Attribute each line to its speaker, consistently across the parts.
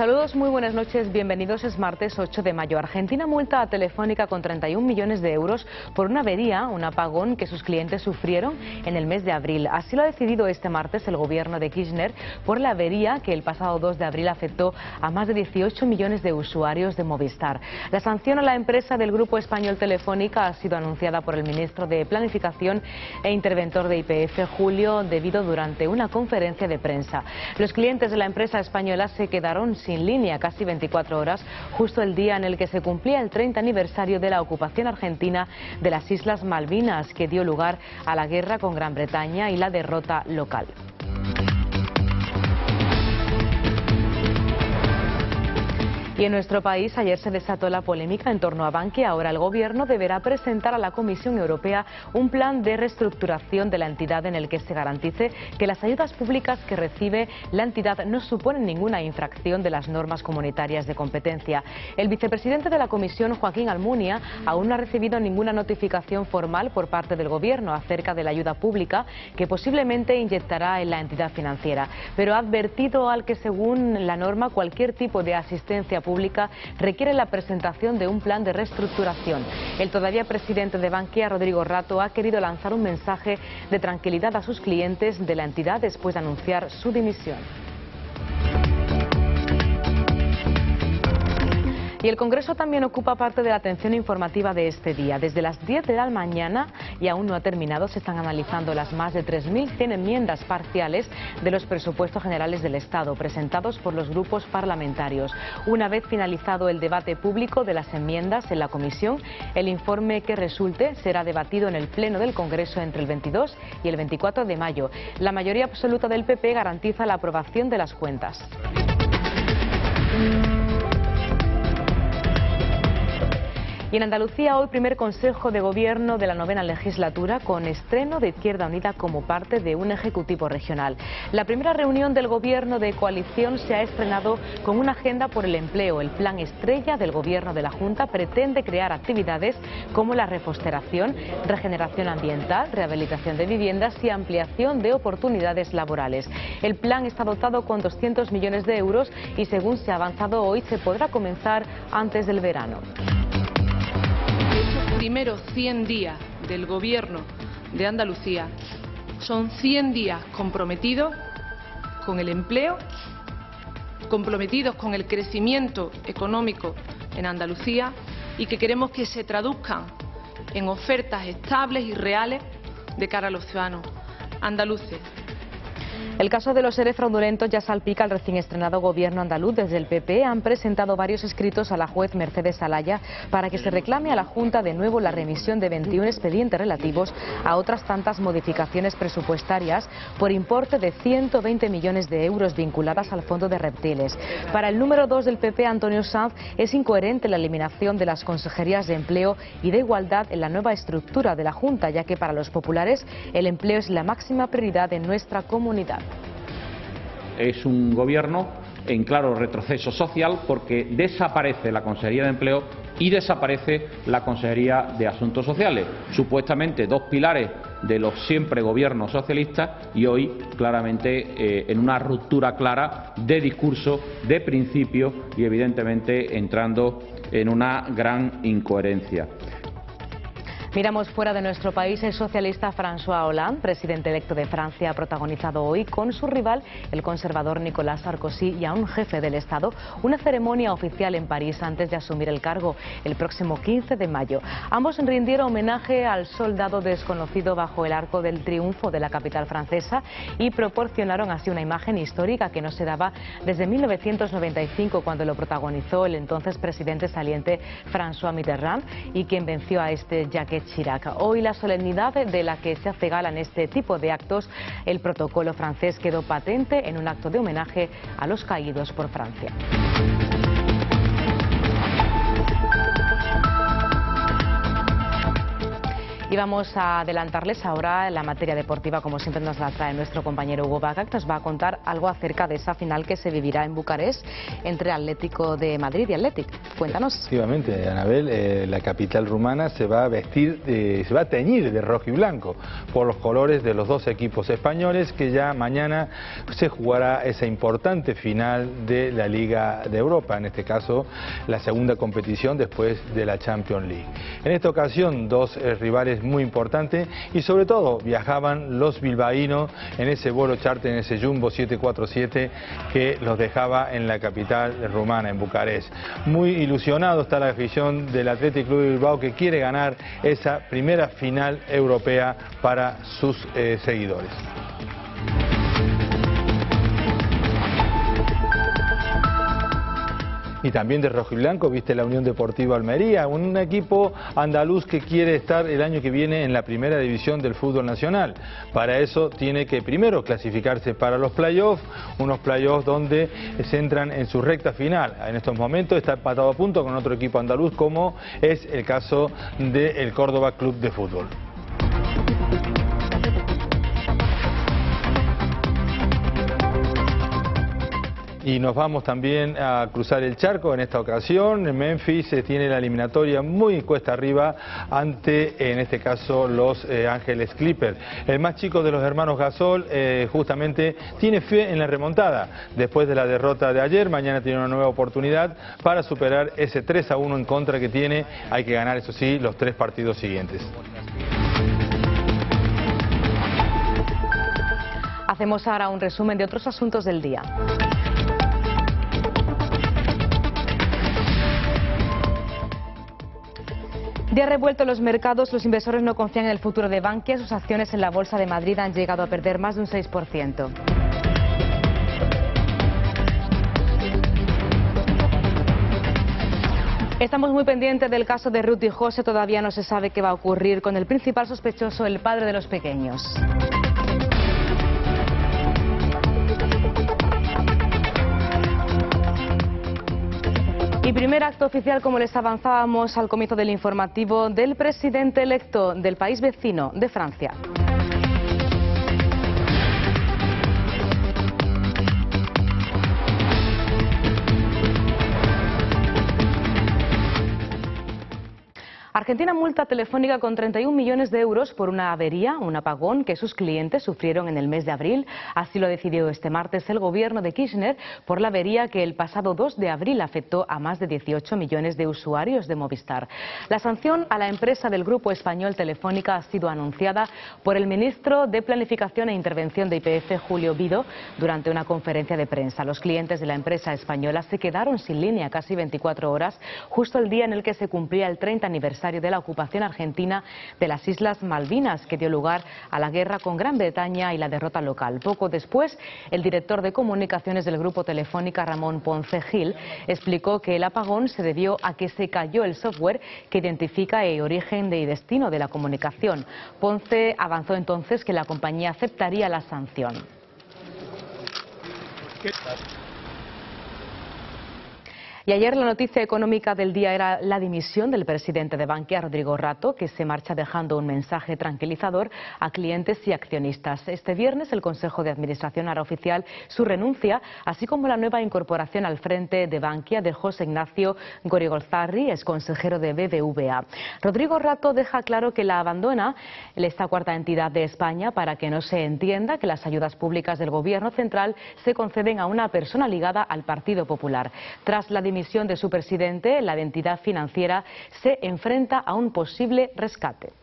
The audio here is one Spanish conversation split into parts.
Speaker 1: Saludos, muy buenas noches, bienvenidos. Es martes 8 de mayo. Argentina multa a Telefónica con 31 millones de euros por una avería, un apagón que sus clientes sufrieron en el mes de abril. Así lo ha decidido este martes el gobierno de Kirchner por la avería que el pasado 2 de abril afectó a más de 18 millones de usuarios de Movistar. La sanción a la empresa del grupo español Telefónica ha sido anunciada por el ministro de Planificación e interventor de YPF, Julio, debido durante una conferencia de prensa. Los clientes de la empresa española se quedaron sin línea casi 24 horas, justo el día en el que se cumplía el 30 aniversario de la ocupación argentina de las Islas Malvinas, que dio lugar a la guerra con Gran Bretaña y la derrota local. Y en nuestro país ayer se desató la polémica en torno a Bankia. Ahora el gobierno deberá presentar a la Comisión Europea un plan de reestructuración de la entidad en el que se garantice que las ayudas públicas que recibe la entidad no suponen ninguna infracción de las normas comunitarias de competencia. El vicepresidente de la Comisión, Joaquín Almunia, aún no ha recibido ninguna notificación formal por parte del gobierno acerca de la ayuda pública que posiblemente inyectará en la entidad financiera, pero ha advertido al que, según la norma, cualquier tipo de asistencia pública requiere la presentación de un plan de reestructuración. El todavía presidente de Bankia, Rodrigo Rato, ha querido lanzar un mensaje de tranquilidad a sus clientes de la entidad después de anunciar su dimisión. Y el Congreso también ocupa parte de la atención informativa de este día. Desde las 10 de la mañana, y aún no ha terminado, se están analizando las más de 3.100 enmiendas parciales de los presupuestos generales del Estado, presentados por los grupos parlamentarios. Una vez finalizado el debate público de las enmiendas en la comisión, el informe que resulte será debatido en el Pleno del Congreso entre el 22 y el 24 de mayo. La mayoría absoluta del PP garantiza la aprobación de las cuentas. Y en Andalucía hoy primer Consejo de Gobierno de la 9ª legislatura con estreno de Izquierda Unida como parte de un ejecutivo regional. La primera reunión del Gobierno de coalición se ha estrenado con una agenda por el empleo. El plan estrella del Gobierno de la Junta pretende crear actividades como la reforestación, regeneración ambiental, rehabilitación de viviendas y ampliación de oportunidades laborales. El plan está dotado con 200 millones de euros y, según se ha avanzado hoy, se podrá comenzar antes del verano.
Speaker 2: Estos primeros 100 días del Gobierno de Andalucía son 100 días comprometidos con el empleo, comprometidos con el crecimiento económico en Andalucía y que queremos que se traduzcan en ofertas estables y reales de cara a los ciudadanos andaluces.
Speaker 1: El caso de los ERE fraudulentos ya salpica al recién estrenado gobierno andaluz. Desde el PP han presentado varios escritos a la juez Mercedes Alaya para que se reclame a la Junta de nuevo la remisión de 21 expedientes relativos a otras tantas modificaciones presupuestarias por importe de 120 millones de euros vinculadas al fondo de reptiles. Para el número 2 del PP, Antonio Sanz, es incoherente la eliminación de las consejerías de empleo y de igualdad en la nueva estructura de la Junta, ya que para los populares el empleo es la máxima prioridad en nuestra comunidad.
Speaker 3: Es un gobierno en claro retroceso social porque desaparece la Consejería de Empleo y desaparece la Consejería de Asuntos Sociales, supuestamente dos pilares de los siempre gobiernos socialistas, y hoy claramente en una ruptura clara de discurso, de principio y evidentemente entrando en una gran incoherencia.
Speaker 1: Miramos fuera de nuestro país. El socialista François Hollande, presidente electo de Francia, ha protagonizado hoy con su rival, el conservador Nicolas Sarkozy, y a un jefe del Estado, una ceremonia oficial en París antes de asumir el cargo el próximo 15 de mayo. Ambos rindieron homenaje al soldado desconocido bajo el Arco del Triunfo de la capital francesa y proporcionaron así una imagen histórica que no se daba desde 1995, cuando lo protagonizó el entonces presidente saliente François Mitterrand y quien venció a este Jacques Chirac. Hoy la solemnidad de la que se hace gala en este tipo de actos, el protocolo francés quedó patente en un acto de homenaje a los caídos por Francia. Y Y vamos a adelantarles ahora la materia deportiva, como siempre nos la trae nuestro compañero Hugo Vaca, que nos va a contar algo acerca de esa final que se vivirá en Bucarest entre Atlético de Madrid y Athletic. Cuéntanos.
Speaker 4: Efectivamente, Anabel, la capital rumana se va a vestir, se va a teñir de rojo y blanco por los colores de los dos equipos españoles, que ya mañana se jugará esa importante final de la Liga de Europa, en este caso la segunda competición después de la Champions League. En esta ocasión dos rivales muy importantes y sobre todo viajaban los bilbaínos en ese vuelo charter, en ese Jumbo 747 que los dejaba en la capital rumana, en Bucarest. Muy ilusionado está la afición del Athletic Club de Bilbao, que quiere ganar esa primera final europea para sus seguidores. Y también de rojo y blanco viste la Unión Deportiva Almería, un equipo andaluz que quiere estar el año que viene en la primera división del fútbol nacional. Para eso tiene que primero clasificarse para los playoffs, unos playoffs donde se entran en su recta final. En estos momentos está empatado a punto con otro equipo andaluz, como es el caso del Córdoba Club de Fútbol. Y nos vamos también a cruzar el charco en esta ocasión. En Memphis tiene la eliminatoria muy cuesta arriba ante, en este caso, los Ángeles Clippers. El más chico de los hermanos Gasol justamente tiene fe en la remontada. Después de la derrota de ayer, mañana tiene una nueva oportunidad para superar ese 3-1 en contra que tiene. Hay que ganar, eso sí, los 3 partidos siguientes.
Speaker 1: Hacemos ahora un resumen de otros asuntos del día. Día revuelto en los mercados, los inversores no confían en el futuro de Bankia, sus acciones en la Bolsa de Madrid han llegado a perder más de un 6%. Estamos muy pendientes del caso de Ruth y José, todavía no se sabe qué va a ocurrir con el principal sospechoso, el padre de los pequeños. Y primer acto oficial, como les avanzábamos al comienzo del informativo, del presidente electo del país vecino de Francia. Argentina multa a Telefónica con 31 millones de euros por una avería, un apagón que sus clientes sufrieron en el mes de abril. Así lo decidió este martes el gobierno de Kirchner por la avería que el pasado 2 de abril afectó a más de 18 millones de usuarios de Movistar. La sanción a la empresa del grupo español Telefónica ha sido anunciada por el ministro de Planificación e Intervención de YPF, Julio Vido, durante una conferencia de prensa. Los clientes de la empresa española se quedaron sin línea casi 24 horas, justo el día en el que se cumplía el 30 aniversario de la ocupación argentina de las Islas Malvinas, que dio lugar a la guerra con Gran Bretaña y la derrota local. Poco después, el director de comunicaciones del grupo Telefónica, Ramón Ponce Gil, explicó que el apagón se debió a que se cayó el software que identifica el origen y destino de la comunicación. Ponce avanzó entonces que la compañía aceptaría la sanción. Y ayer la noticia económica del día era la dimisión del presidente de Bankia, Rodrigo Rato, que se marcha dejando un mensaje tranquilizador a clientes y accionistas. Este viernes el Consejo de Administración hará oficial su renuncia, así como la nueva incorporación al frente de Bankia de José Ignacio Gorigolzarri, ex consejero de BBVA. Rodrigo Rato deja claro que la abandona esta cuarta entidad de España para que no se entienda que las ayudas públicas del Gobierno central se conceden a una persona ligada al Partido Popular. Tras la dimisión de su presidente, la entidad financiera se enfrenta a un posible rescate.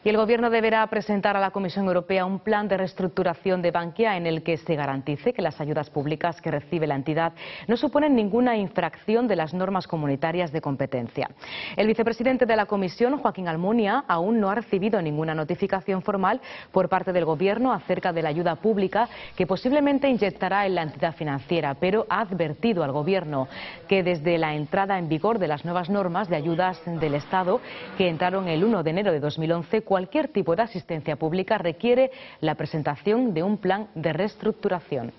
Speaker 1: Y el Gobierno deberá presentar a la Comisión Europea un plan de reestructuración de Bankia en el que se garantice que las ayudas públicas que recibe la entidad no suponen ninguna infracción de las normas comunitarias de competencia. El vicepresidente de la Comisión, Joaquín Almunia, aún no ha recibido ninguna notificación formal por parte del Gobierno acerca de la ayuda pública que posiblemente inyectará en la entidad financiera, pero ha advertido al Gobierno que desde la entrada en vigor de las nuevas normas de ayudas del Estado, que entraron el 1 de enero de 2011, cualquier tipo de asistencia pública requiere la presentación de un plan de reestructuración.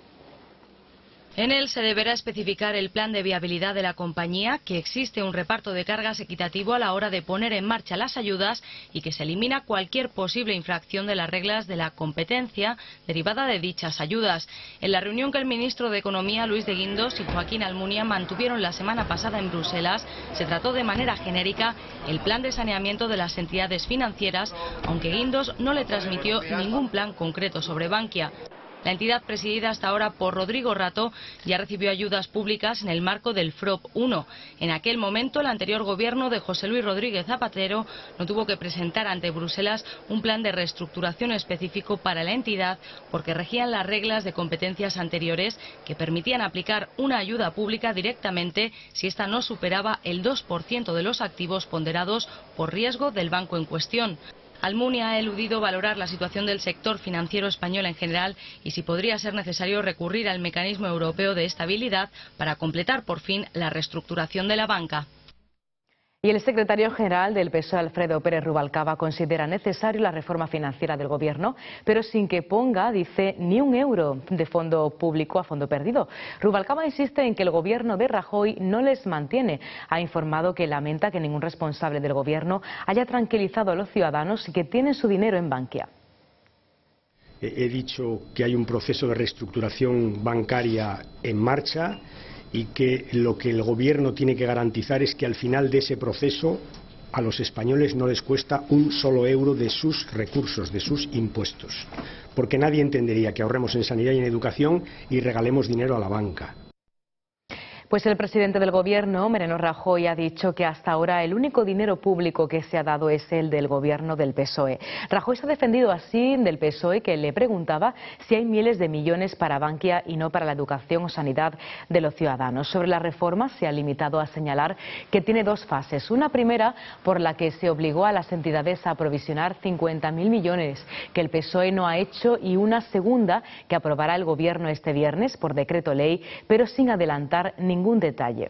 Speaker 5: En él se deberá especificar el plan de viabilidad de la compañía, que existe un reparto de cargas equitativo a la hora de poner en marcha las ayudas y que se elimina cualquier posible infracción de las reglas de la competencia derivada de dichas ayudas. En la reunión que el ministro de Economía, Luis de Guindos, y Joaquín Almunia mantuvieron la semana pasada en Bruselas, se trató de manera genérica el plan de saneamiento de las entidades financieras, aunque Guindos no le transmitió ningún plan concreto sobre Bankia. La entidad, presidida hasta ahora por Rodrigo Rato, ya recibió ayudas públicas en el marco del FROP 1. En aquel momento, el anterior gobierno de José Luis Rodríguez Zapatero no tuvo que presentar ante Bruselas un plan de reestructuración específico para la entidad porque regían las reglas de competencias anteriores que permitían aplicar una ayuda pública directamente si ésta no superaba el 2% de los activos ponderados por riesgo del banco en cuestión. Almunia ha eludido valorar la situación del sector financiero español en general y si podría ser necesario recurrir al mecanismo europeo de estabilidad para completar por fin la reestructuración de la banca.
Speaker 1: Y el secretario general del PSOE, Alfredo Pérez Rubalcaba, considera necesario la reforma financiera del Gobierno, pero sin que ponga, dice, ni un euro de fondo público a fondo perdido. Rubalcaba insiste en que el Gobierno de Rajoy no les mantiene. Ha informado que lamenta que ningún responsable del Gobierno haya tranquilizado a los ciudadanos y que tienen su dinero en Bankia.
Speaker 6: He dicho que hay un proceso de reestructuración bancaria en marcha y que lo que el Gobierno tiene que garantizar es que al final de ese proceso a los españoles no les cuesta un solo euro de sus recursos, de sus impuestos. Porque nadie entendería que ahorremos en sanidad y en educación y regalemos dinero a la banca.
Speaker 1: Pues el presidente del Gobierno, Mariano Rajoy, ha dicho que hasta ahora el único dinero público que se ha dado es el del Gobierno del PSOE. Rajoy se ha defendido así del PSOE, que le preguntaba si hay miles de millones para Bankia y no para la educación o sanidad de los ciudadanos. Sobre la reforma se ha limitado a señalar que tiene dos fases. Una primera por la que se obligó a las entidades a provisionar 50.000 millones que el PSOE no ha hecho y una segunda que aprobará el Gobierno este viernes por decreto ley, pero sin adelantar ningún detalle.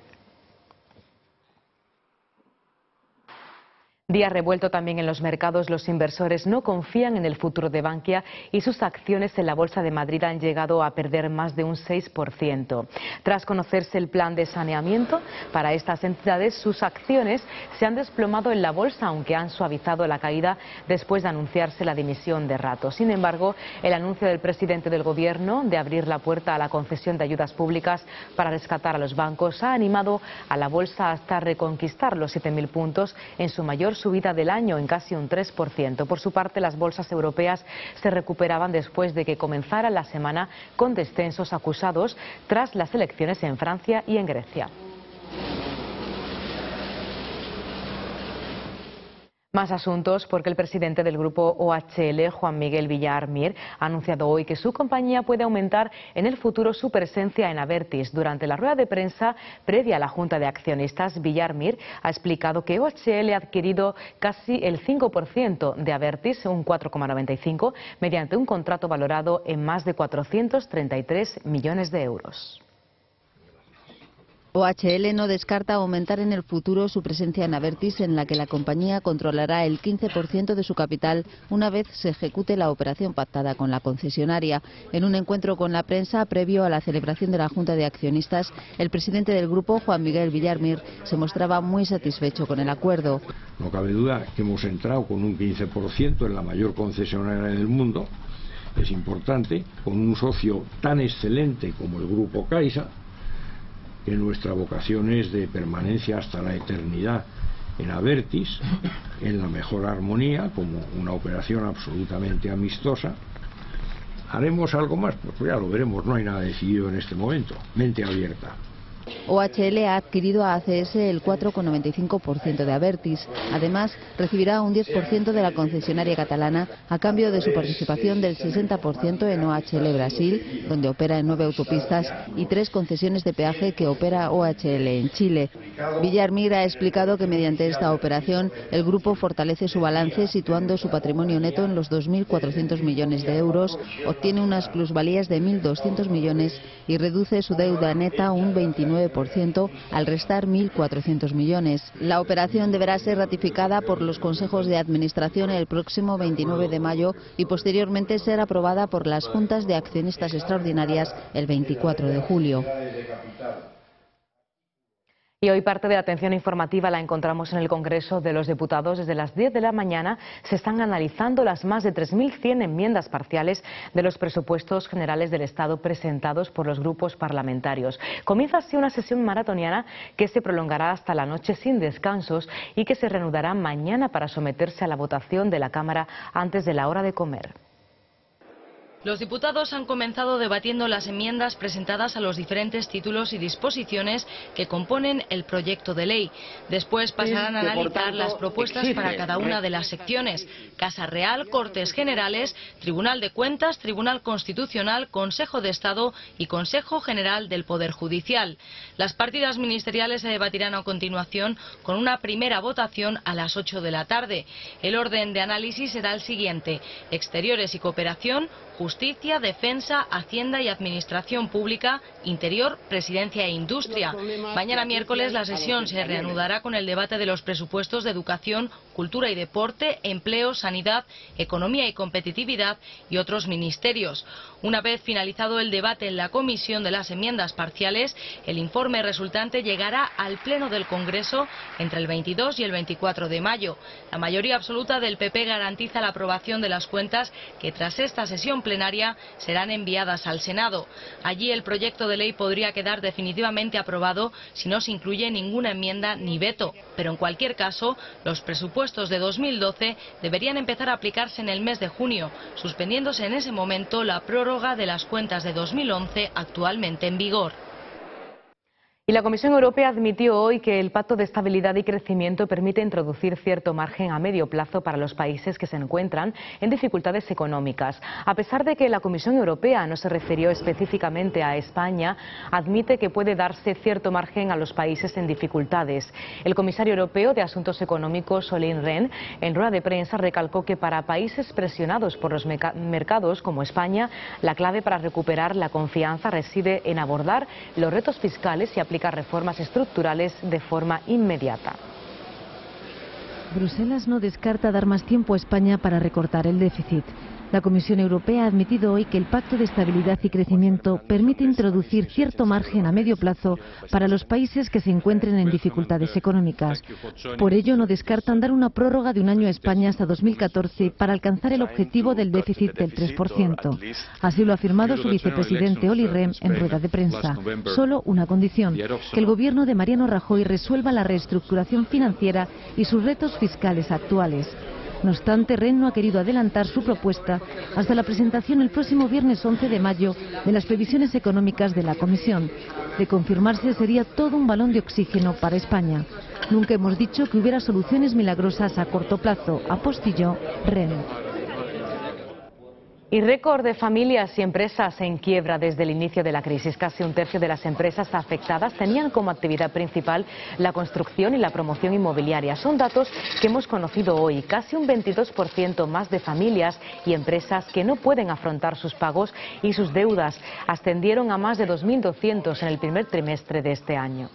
Speaker 1: Día revuelto también en los mercados. Los inversores no confían en el futuro de Bankia y sus acciones en la Bolsa de Madrid han llegado a perder más de un 6%. Tras conocerse el plan de saneamiento para estas entidades, sus acciones se han desplomado en la bolsa, aunque han suavizado la caída después de anunciarse la dimisión de Rato. Sin embargo, el anuncio del presidente del Gobierno de abrir la puerta a la concesión de ayudas públicas para rescatar a los bancos ha animado a la bolsa hasta reconquistar los 7.000 puntos en su mayor subida del año, en casi un 3%. Por su parte, las bolsas europeas se recuperaban después de que comenzara la semana con descensos acusados tras las elecciones en Francia y en Grecia. Más asuntos, porque el presidente del grupo OHL, Juan Miguel Villar Mir, ha anunciado hoy que su compañía puede aumentar en el futuro su presencia en Abertis. Durante la rueda de prensa previa a la Junta de Accionistas, Villar Mir ha explicado que OHL ha adquirido casi el 5% de Abertis, un 4,95%, mediante un contrato valorado en más de 433 millones de euros.
Speaker 7: OHL no descarta aumentar en el futuro su presencia en Abertis, en la que la compañía controlará el 15% de su capital una vez se ejecute la operación pactada con la concesionaria. En un encuentro con la prensa previo a la celebración de la Junta de Accionistas, el presidente del grupo, Juan Miguel Villar Mir, se mostraba muy satisfecho con el acuerdo.
Speaker 8: No cabe duda que hemos entrado con un 15% en la mayor concesionaria del mundo. Es importante, con un socio tan excelente como el grupo Caixa, que nuestra vocación es de permanencia hasta la eternidad en Abertis, en la mejor armonía, como una operación absolutamente amistosa. ¿Haremos algo más? Pues ya lo veremos, no hay nada decidido en este momento. Mente abierta.
Speaker 7: OHL ha adquirido a ACS el 4,95% de Abertis. Además, recibirá un 10% de la concesionaria catalana a cambio de su participación del 60% en OHL Brasil, donde opera en 9 autopistas, y 3 concesiones de peaje que opera OHL en Chile. Villar Mir ha explicado que mediante esta operación el grupo fortalece su balance, situando su patrimonio neto en los 2.400 millones de euros, obtiene unas plusvalías de 1.200 millones y reduce su deuda neta un 29%. 0,9%, al restar 1.400 millones. La operación deberá ser ratificada por los consejos de administración el próximo 29 de mayo y posteriormente ser aprobada por las juntas de accionistas extraordinarias el 24 de julio.
Speaker 1: Y hoy parte de la atención informativa la encontramos en el Congreso de los Diputados. Desde las 10 de la mañana se están analizando las más de 3.100 enmiendas parciales de los presupuestos generales del Estado presentados por los grupos parlamentarios. Comienza así una sesión maratoniana que se prolongará hasta la noche sin descansos y que se reanudará mañana para someterse a la votación de la Cámara antes de la hora de comer.
Speaker 5: Los diputados han comenzado debatiendo las enmiendas presentadas a los diferentes títulos y disposiciones que componen el proyecto de ley. Después pasarán a analizar las propuestas para cada una de las secciones: Casa Real, Cortes Generales, Tribunal de Cuentas, Tribunal Constitucional, Consejo de Estado y Consejo General del Poder Judicial. Las partidas ministeriales se debatirán a continuación con una primera votación a las 8 de la tarde. El orden de análisis será el siguiente: Exteriores y Cooperación, Justicia, Defensa, Hacienda y Administración Pública, Interior, Presidencia e Industria. Mañana miércoles la sesión se reanudará con el debate de los presupuestos de Educación, Cultura y Deporte, Empleo, Sanidad, Economía y Competitividad y otros ministerios. Una vez finalizado el debate en la comisión de las enmiendas parciales, el informe resultante llegará al Pleno del Congreso entre el 22 y el 24 de mayo. La mayoría absoluta del PP garantiza la aprobación de las cuentas que tras esta sesión plenaria serán enviadas al Senado. Allí el proyecto de ley podría quedar definitivamente aprobado si no se incluye ninguna enmienda ni veto, pero en cualquier caso los presupuestos de 2012 deberían empezar a aplicarse en el mes de junio, suspendiéndose en ese momento la prórroga de las cuentas de 2011 actualmente en vigor.
Speaker 1: Y la Comisión Europea admitió hoy que el Pacto de Estabilidad y Crecimiento permite introducir cierto margen a medio plazo para los países que se encuentran en dificultades económicas. A pesar de que la Comisión Europea no se refirió específicamente a España, admite que puede darse cierto margen a los países en dificultades. El comisario europeo de Asuntos Económicos, Olli Rehn, en rueda de prensa recalcó que para países presionados por los mercados como España, la clave para recuperar la confianza reside en abordar los retos fiscales y aplicar reformas estructurales de forma inmediata.
Speaker 9: Bruselas no descarta dar más tiempo a España para recortar el déficit. La Comisión Europea ha admitido hoy que el Pacto de Estabilidad y Crecimiento permite introducir cierto margen a medio plazo para los países que se encuentren en dificultades económicas. Por ello, no descartan dar una prórroga de un año a España hasta 2014 para alcanzar el objetivo del déficit del 3%. Así lo ha afirmado su vicepresidente Olli Rehn en rueda de prensa. Solo una condición: que el gobierno de Mariano Rajoy resuelva la reestructuración financiera y sus retos fiscales actuales. No obstante, Rehn no ha querido adelantar su propuesta hasta la presentación el próximo viernes 11 de mayo de las previsiones económicas de la Comisión. De confirmarse, sería todo un balón de oxígeno para España. Nunca hemos dicho que hubiera soluciones milagrosas a corto plazo, apostilló Rehn.
Speaker 1: Y récord de familias y empresas en quiebra desde el inicio de la crisis. Casi un tercio de las empresas afectadas tenían como actividad principal la construcción y la promoción inmobiliaria. Son datos que hemos conocido hoy. Casi un 22% más de familias y empresas que no pueden afrontar sus pagos y sus deudas. Ascendieron a más de 2.200 en el primer trimestre de este año.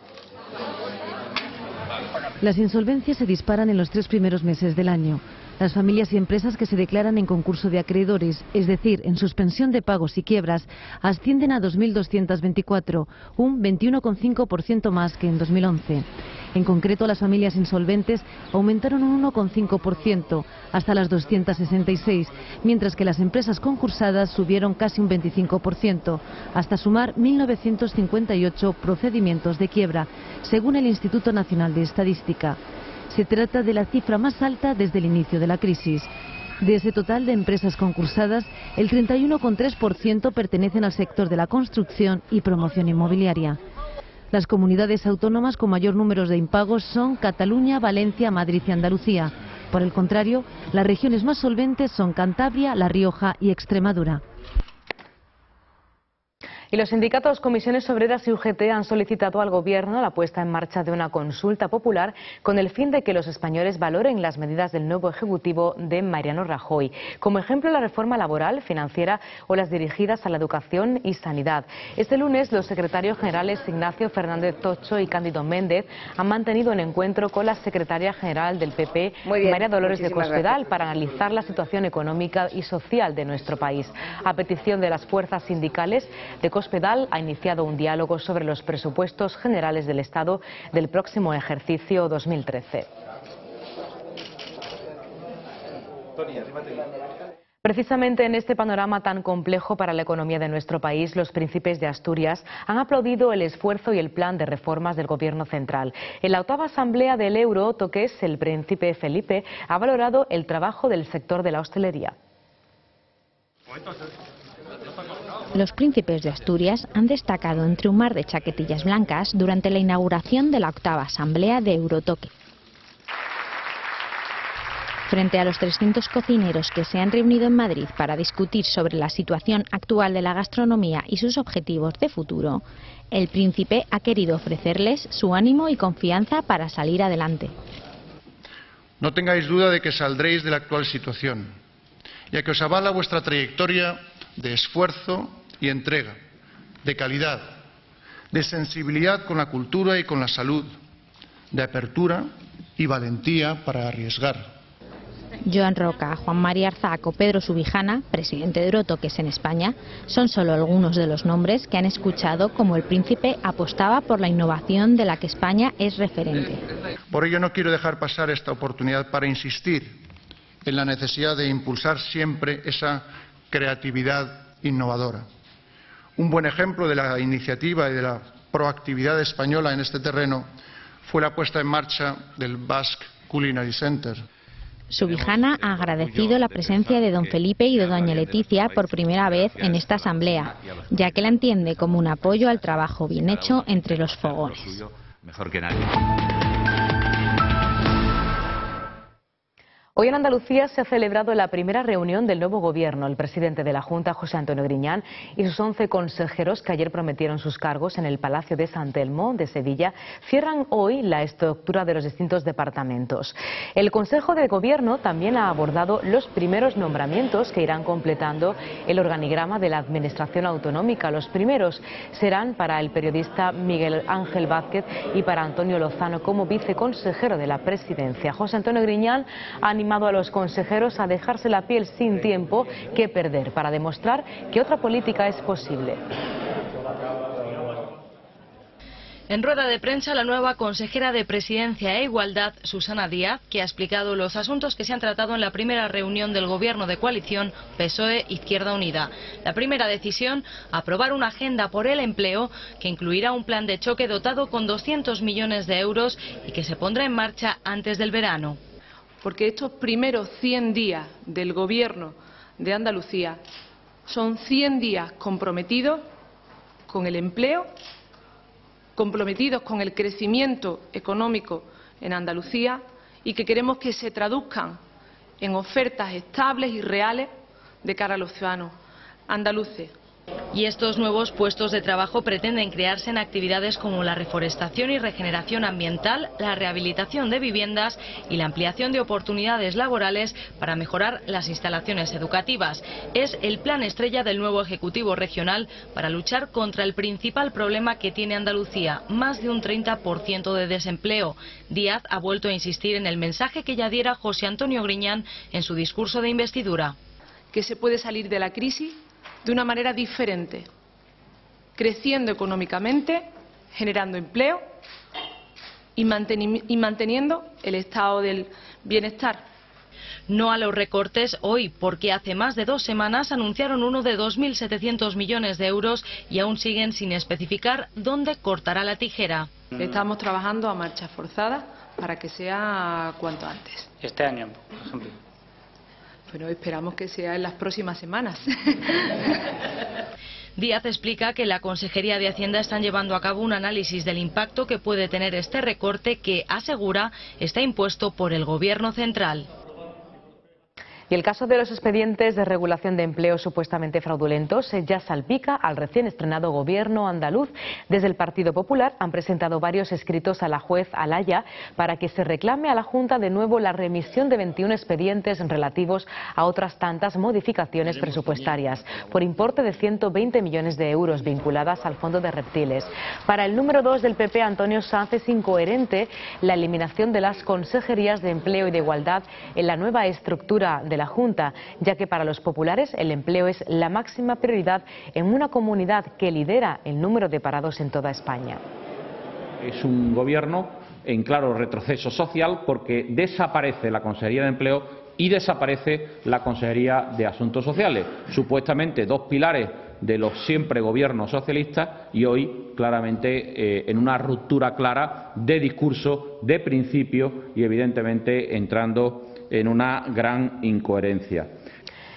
Speaker 9: Las insolvencias se disparan en los 3 primeros meses del año. Las familias y empresas que se declaran en concurso de acreedores, es decir, en suspensión de pagos y quiebras, ascienden a 2.224, un 21,5% más que en 2011. En concreto, las familias insolventes aumentaron un 1,5% hasta las 266, mientras que las empresas concursadas subieron casi un 25%, hasta sumar 1.958 procedimientos de quiebra, según el Instituto Nacional de Estadística. Se trata de la cifra más alta desde el inicio de la crisis. De ese total de empresas concursadas, el 31,3% pertenecen al sector de la construcción y promoción inmobiliaria. Las comunidades autónomas con mayor número de impagos son Cataluña, Valencia, Madrid y Andalucía. Por el contrario, las regiones más solventes son Cantabria, La Rioja y Extremadura.
Speaker 1: Y los sindicatos Comisiones Obreras y UGT han solicitado al Gobierno la puesta en marcha de una consulta popular con el fin de que los españoles valoren las medidas del nuevo Ejecutivo de Mariano Rajoy. Como ejemplo, la reforma laboral, financiera o las dirigidas a la educación y sanidad. Este lunes, los secretarios generales Ignacio Fernández Tocho y Cándido Méndez han mantenido un encuentro con la secretaria general del PP, María Dolores de Cospedal, para analizar la situación económica y social de nuestro país. A petición de las fuerzas sindicales, de Cospedal ha iniciado un diálogo sobre los presupuestos generales del Estado del próximo ejercicio 2013. Precisamente en este panorama tan complejo para la economía de nuestro país, los príncipes de Asturias han aplaudido el esfuerzo y el plan de reformas del Gobierno central. En la 8ª Asamblea del Euro Toques, el príncipe Felipe ha valorado el trabajo del sector de la hostelería.
Speaker 10: Los príncipes de Asturias han destacado entre un mar de chaquetillas blancas durante la inauguración de la 8ª Asamblea de Eurotoque. Frente a los 300 cocineros que se han reunido en Madrid para discutir sobre la situación actual de la gastronomía y sus objetivos de futuro, el príncipe ha querido ofrecerles su ánimo y confianza para salir adelante.
Speaker 11: No tengáis duda de que saldréis de la actual situación, ya que os avala vuestra trayectoria de esfuerzo y entrega, de calidad, de sensibilidad con la cultura y con la salud, de apertura y valentía para arriesgar.
Speaker 10: Joan Roca, Juan María Arzac o Pedro Subijana, presidente de Eurotoques en España, son solo algunos de los nombres que han escuchado como el príncipe apostaba por la innovación de la que España es referente.
Speaker 11: Por ello no quiero dejar pasar esta oportunidad para insistir en la necesidad de impulsar siempre esa creatividad innovadora. Un buen ejemplo de la iniciativa y de la proactividad española en este terreno fue la puesta en marcha del Basque Culinary Center.
Speaker 10: Subijana ha agradecido la presencia de don Felipe y de doña Leticia por primera vez en esta asamblea, ya que la entiende como un apoyo al trabajo bien hecho entre los fogones.
Speaker 12: Mejor que nadie.
Speaker 1: Hoy en Andalucía se ha celebrado la primera reunión del nuevo gobierno. El presidente de la Junta, José Antonio Griñán, y sus 11 consejeros que ayer prometieron sus cargos en el Palacio de San Telmo de Sevilla, cierran hoy la estructura de los distintos departamentos. El Consejo de Gobierno también ha abordado los primeros nombramientos que irán completando el organigrama de la Administración Autonómica. Los primeros serán para el periodista Miguel Ángel Vázquez y para Antonio Lozano como viceconsejero de la Presidencia. José Antonio Griñán ha animado a los consejeros a dejarse la piel sin tiempo que perder para demostrar que otra política es posible.
Speaker 5: En rueda de prensa, la nueva consejera de Presidencia e Igualdad, Susana Díaz, que ha explicado los asuntos que se han tratado en la primera reunión del Gobierno de coalición PSOE-Izquierda Unida. La primera decisión, aprobar una agenda por el empleo que incluirá un plan de choque dotado con 200 millones de euros y que se pondrá en marcha antes del verano.
Speaker 2: Porque estos primeros 100 días del Gobierno de Andalucía son 100 días comprometidos con el empleo, comprometidos con el crecimiento económico en Andalucía y que queremos que se traduzcan en ofertas estables y reales de cara a los ciudadanos andaluces.
Speaker 5: Y estos nuevos puestos de trabajo pretenden crearse en actividades como la reforestación y regeneración ambiental, la rehabilitación de viviendas y la ampliación de oportunidades laborales para mejorar las instalaciones educativas. Es el plan estrella del nuevo Ejecutivo Regional para luchar contra el principal problema que tiene Andalucía, más de un 30% de desempleo. Díaz ha vuelto a insistir en el mensaje que ya diera José Antonio Griñán en su discurso de investidura.
Speaker 2: Que se puede salir de la crisis de una manera diferente, creciendo económicamente, generando empleo y manteniendo el estado del bienestar.
Speaker 5: No a los recortes hoy, porque hace más de 2 semanas anunciaron uno de 2.700 millones de euros y aún siguen sin especificar dónde cortará la tijera.
Speaker 2: Estamos trabajando a marcha forzada para que sea cuanto antes.
Speaker 13: Este año, por ejemplo.
Speaker 2: Bueno, esperamos que sea en las próximas semanas.
Speaker 5: Díaz explica que la Consejería de Hacienda están llevando a cabo un análisis del impacto que puede tener este recorte que, asegura, está impuesto por el Gobierno central.
Speaker 1: Y el caso de los expedientes de regulación de empleo supuestamente fraudulentos ya salpica al recién estrenado gobierno andaluz. Desde el Partido Popular han presentado varios escritos a la juez Alaya para que se reclame a la Junta de nuevo la remisión de 21 expedientes relativos a otras tantas modificaciones presupuestarias por importe de 120 millones de euros vinculadas al Fondo de Reptiles. Para el número 2 del PP, Antonio Sanz, es incoherente la eliminación de las consejerías de empleo y de igualdad en la nueva estructura de la Junta, ya que para los populares el empleo es la máxima prioridad en una comunidad que lidera el número de parados en toda España.
Speaker 3: Es un gobierno en claro retroceso social porque desaparece la Consejería de Empleo y desaparece la Consejería de Asuntos Sociales, supuestamente dos pilares de los siempre gobiernos socialistas, y hoy claramente en una ruptura clara de discurso, de principio y evidentemente entrando en una gran incoherencia.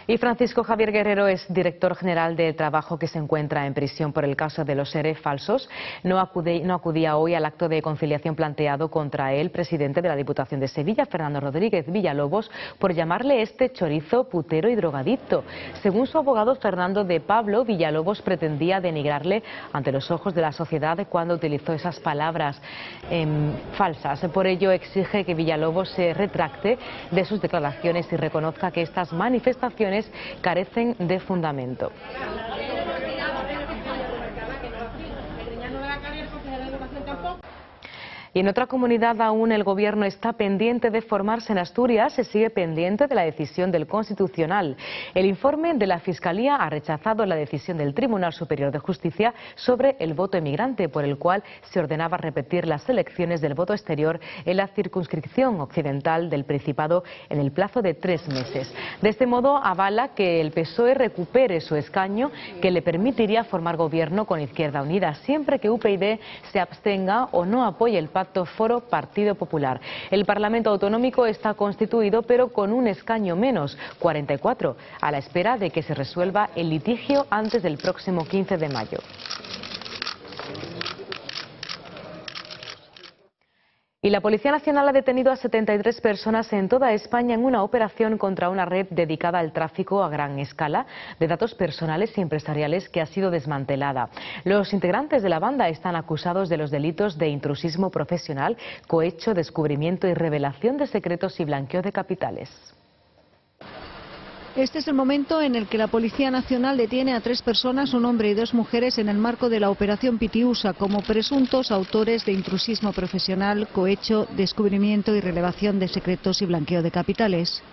Speaker 1: Y Francisco Javier Guerrero es director general de Trabajo, que se encuentra en prisión por el caso de los ERE falsos. No acudía hoy al acto de conciliación planteado contra el presidente de la Diputación de Sevilla, Fernando Rodríguez Villalobos, por llamarle chorizo, putero y drogadicto. Según su abogado Fernando de Pablo, Villalobos pretendía denigrarle ante los ojos de la sociedad cuando utilizó esas palabras falsas. Por ello exige que Villalobos se retracte de sus declaraciones y reconozca que estas manifestaciones carecen de fundamento. Y en otra comunidad aún el Gobierno está pendiente de formarse. En Asturias se sigue pendiente de la decisión del Constitucional. El informe de la Fiscalía ha rechazado la decisión del Tribunal Superior de Justicia sobre el voto emigrante, por el cual se ordenaba repetir las elecciones del voto exterior en la circunscripción occidental del Principado en el plazo de 3 meses. De este modo avala que el PSOE recupere su escaño, que le permitiría formar gobierno con Izquierda Unida, siempre que UPyD se abstenga o no apoye el pacto Foro Partido Popular. El Parlamento Autonómico está constituido, pero con un escaño menos, 44, a la espera de que se resuelva el litigio antes del próximo 15 de mayo. Y la Policía Nacional ha detenido a 73 personas en toda España en una operación contra una red dedicada al tráfico a gran escala de datos personales y empresariales que ha sido desmantelada. Los integrantes de la banda están acusados de los delitos de intrusismo profesional, cohecho, descubrimiento y revelación de secretos y blanqueo de capitales.
Speaker 12: Este es el momento en el que la Policía Nacional detiene a 3 personas, un hombre y 2 mujeres, en el marco de la Operación Pitiusa, como presuntos autores de intrusismo profesional, cohecho, descubrimiento y revelación de secretos y blanqueo de capitales.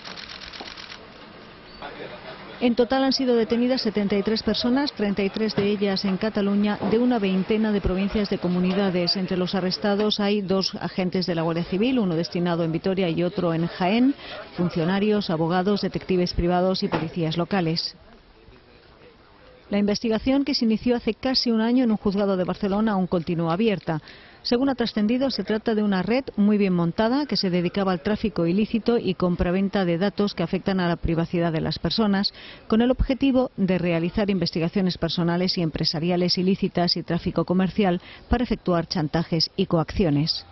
Speaker 12: En total han sido detenidas 73 personas, 33 de ellas en Cataluña, de una veintena de provincias de comunidades. Entre los arrestados hay 2 agentes de la Guardia Civil, uno destinado en Vitoria y otro en Jaén, funcionarios, abogados, detectives privados y policías locales. La investigación, que se inició hace casi un año en un juzgado de Barcelona, aún continúa abierta. Según ha trascendido, se trata de una red muy bien montada que se dedicaba al tráfico ilícito y compraventa de datos que afectan a la privacidad de las personas, con el objetivo de realizar investigaciones personales y empresariales ilícitas y tráfico comercial para efectuar chantajes y coacciones.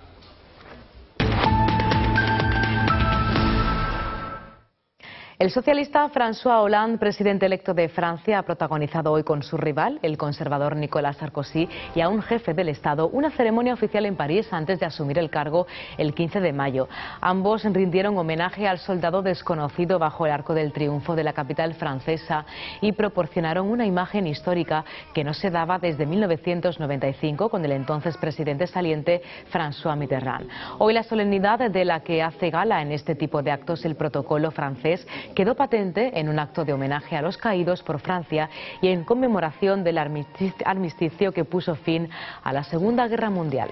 Speaker 1: El socialista François Hollande, presidente electo de Francia, ha protagonizado hoy con su rival, el conservador Nicolas Sarkozy, y a un jefe del Estado, una ceremonia oficial en París antes de asumir el cargo el 15 de mayo. Ambos rindieron homenaje al soldado desconocido bajo el Arco del Triunfo de la capital francesa y proporcionaron una imagen histórica que no se daba desde 1995 con el entonces presidente saliente François Mitterrand. Hoy la solemnidad de la que hace gala en este tipo de actos el protocolo francés quedó patente en un acto de homenaje a los caídos por Francia y en conmemoración del armisticio que puso fin a la Segunda Guerra Mundial.